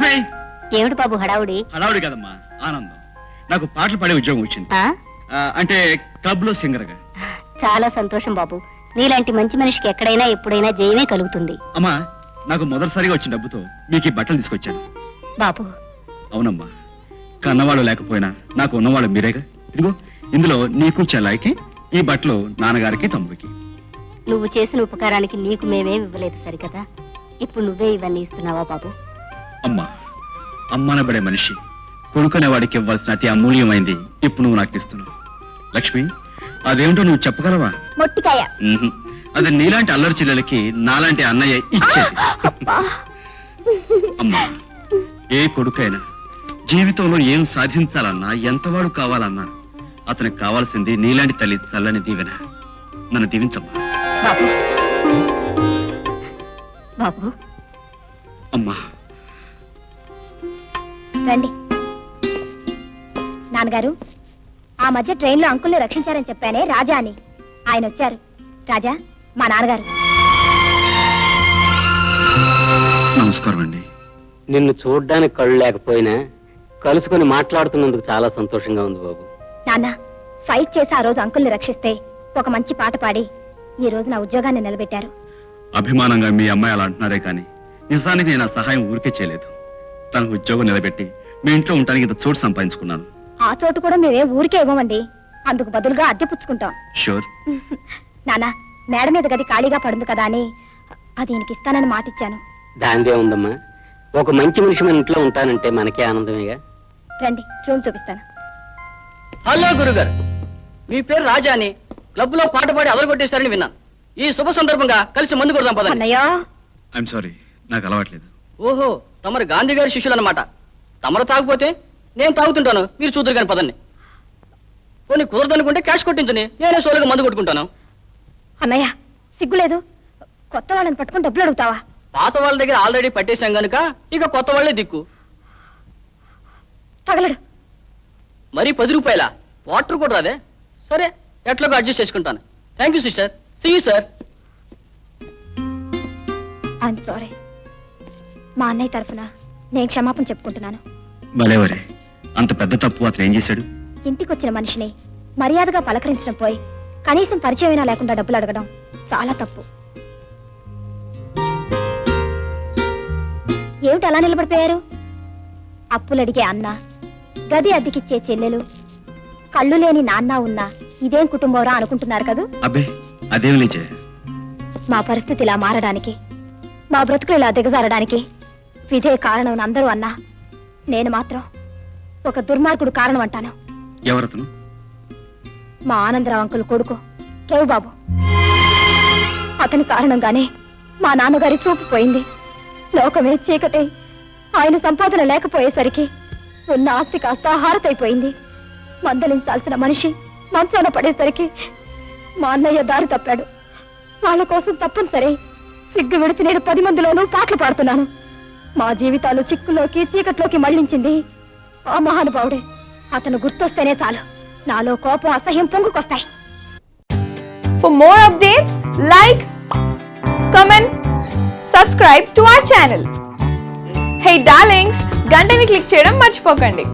లక్ష్మి, ఏమిటి బాబు హడావుడి? హడావుడి కదమ్మా, ఆనందం. నాకు పాటలు పాడే ఉద్యోగం వచ్చింది. అంటే క్లబ్ లో సింగర్ గా. చాలా సంతోషం బాబు. నీలాంటి మంచి మనిషికి ఎక్కడైనా ఎప్పుడైనా జయమే కలుగుతుంది. అమ్మా, నాకు మొదటిసారిగా వచ్చిన డబ్బుతో మీకు ఈ బట్టలు తీసుకొచ్చాను. బాబు. అవునమ్మా, కన్నవాళ్ళు లేకపోయినా నాకు ఉన్నవాళ్ళు మీరేగా. ఇదిగో ఇందులో నీకు చెల్లాయికి ఈ బట్టలు నాన్నగారికి తమ్ముడికి. నువ్వు చేసిన ఉపకారానికి నీకు మేమేం ఇవ్వలేదు సరికదా, ఇప్పుడు నువ్వే ఇవన్నీ ఇస్తున్నావా బాబు? అమ్మా, అమ్మనబడే మనిషి కొడుకునే వాడికి ఇవ్వాల్సిన అతి అమూల్యమైంది ఇప్పుడు నువ్వు నాకు ఇస్తున్నావు. లక్ష్మి, అదేమిటో నువ్వు చెప్పగలవా? మొట్టికాయ. అది నీలాంటి అల్లరి చెల్లెలకి నాలాంటి అన్నయ్య ఇచ్చేది. అమ్మా, ఏ కొడుకైనా జీవితంలో ఏం సాధించాలన్నా, ఎంతవాడు కావాలన్నా అతనికి కావాల్సింది నీలాంటి తల్లి చల్లని దీవెన. నన్ను దీవించమ్మా. బాబు. బాబు. అమ్మా రండి. నాన్నగారు, ఆ మధ్య ట్రైన్లో అంకుల్ని రక్షించారని చెప్పానే, రాజా అని. ఆయన వచ్చారు. రాజా, మా నాన్నగారు. నమస్కారం అండి. నిన్ను చూడ్డానికి కళ్ళు లేకపోయినా కలుసుకుని మాట్లాడుతున్నందుకు చాలా సంతోషంగా ఉంది బాబు. నాన్న, ఫైట్ చేసి ఆ రోజు అంకుల్ని రక్షిస్తే ఒక మంచి పాట పాడి ఈ రోజు నా ఉద్యోగాన్ని నిలబెట్టారు. అభిమానంగా మీ అమ్మాయి అలా అంటున్నారే కానీ నిజానికి నేను ఆ సహాయం ఊరికే చేయలేదు. తనకు ఉద్యోగం నిలబెట్టి మీ ఇంట్లో ఉండడానికి ఇంత చోటు సంపాదించుకున్నాను. ఆ చోటు కూడా మేమే ఊరికే ఇవ్వమండి, అందుకు బదులుగా అద్దె పుచ్చుకుంటాం. షూర్. నాన్న, మేడ మీద గది ఖాళీగా పడుంది కదా అని అది ఈయనకి ఇస్తానని మాటిచ్చాను. దాందే ఉందమ్మా, ఒక మంచి మనిషి మన ఇంట్లో ఉంటానంటే మనకే ఆనందమేగా. రండి, రూమ్ చూపిస్తాను. హలో గురుగారు, మీ పేరు రాజా అని క్లబ్ లో పాట పాడి అదరగొట్టేశారని విన్నాను. ఈ శుభ సందర్భంగా కలిసి మందు కొడదాం పదండి. అన్నయ్య, ఐఎమ్ సారీ, నాకు అలవాట్లేదు. ఓహో, తమరు గాంధీ గారి శిష్యులు అన్నమాట. తమరు తాగిపోతే నేను తాగుతుంటాను, మీరు చూద్దరు కాని పదండి. కొన్ని కుదరదనుకుంటే క్యాష్ కొట్టించుని నేనే సోలుగా మందు కొట్టుకుంటాను. అన్నయ్య సిగ్గులేదు, కొత్త వాళ్ళని పట్టుకుని డబ్బులు అడుగుతావా? పాత వాళ్ళ దగ్గర ఆల్రెడీ పట్టేశాం గనుక ఇక కొత్త వాళ్ళే దిక్కు. తగలడు. మరి 10 రూపాయల వాటర్ కూడా రాదే? సరే, ఎట్లాగో అడ్జస్ట్ చేసుకుంటాను. Thank you sister, see you sir. I'm sorry. మా అన్నయ్య తరఫున నేను క్షమాపణ చెప్పుకుంటున్నాను. భలేవరే, అంత పెద్ద తప్పు అతను ఏం చేశాడు? ఇంటికొచ్చిన మనిషిని మర్యాదగా పలకరించడం పోయి కనీసం పరిచయమైనా లేకుండా డబ్బులు అడగడం చాలా తప్పు. ఏమిటి అలా నిలబడిపోయారు? అప్పులడిగే అన్న, గది అద్దెకిచ్చే చెల్లెలు, కళ్ళు లేని నాన్న ఉన్నా ఇదేం కుటుంబంరా అనుకుంటున్నారు కదూ? అబ్బే, అదేం లేచే. మా పరిస్థితి ఇలా మారడానికి, మా బ్రతుకులు ఇలా దిగజారడానికి విధే కారణం అందరూ అన్నా, నేను మాత్రం ఒక దుర్మార్గుడు కారణం అంటాను. ఎవరతను? మా ఆనందరావు అంకుల్ కొడుకు రవిబాబు. అతని కారణంగానే మా నాన్నగారి చూపు పోయింది. లోకమే చీకటే. ఆయన సంపాదన లేకపోయేసరికి ఉన్న ఆస్తి కాస్త హారతైపోయింది. మందలించాల్సిన మనిషి మంచాన పడేసరికి మా అన్నయ్య దారి తప్పాడు. వాళ్ళ కోసం తప్పనిసరి సిగ్గు విడిచి నేను 10 మందిలోనూ పాటలు పాడుతున్నాను. మా జీవితాలు చిక్కులోకి చీకట్లోకి మళ్లించింది ఆ మహానుభావుడే. అతను గుర్తొస్తేనే చాలు నాలో కోపం అసహ్యం పొంగుకొస్తాయి. For more updates, like, comment, subscribe to our channel. Hey darlings, గంటని click చేయడం మర్చిపోకండి.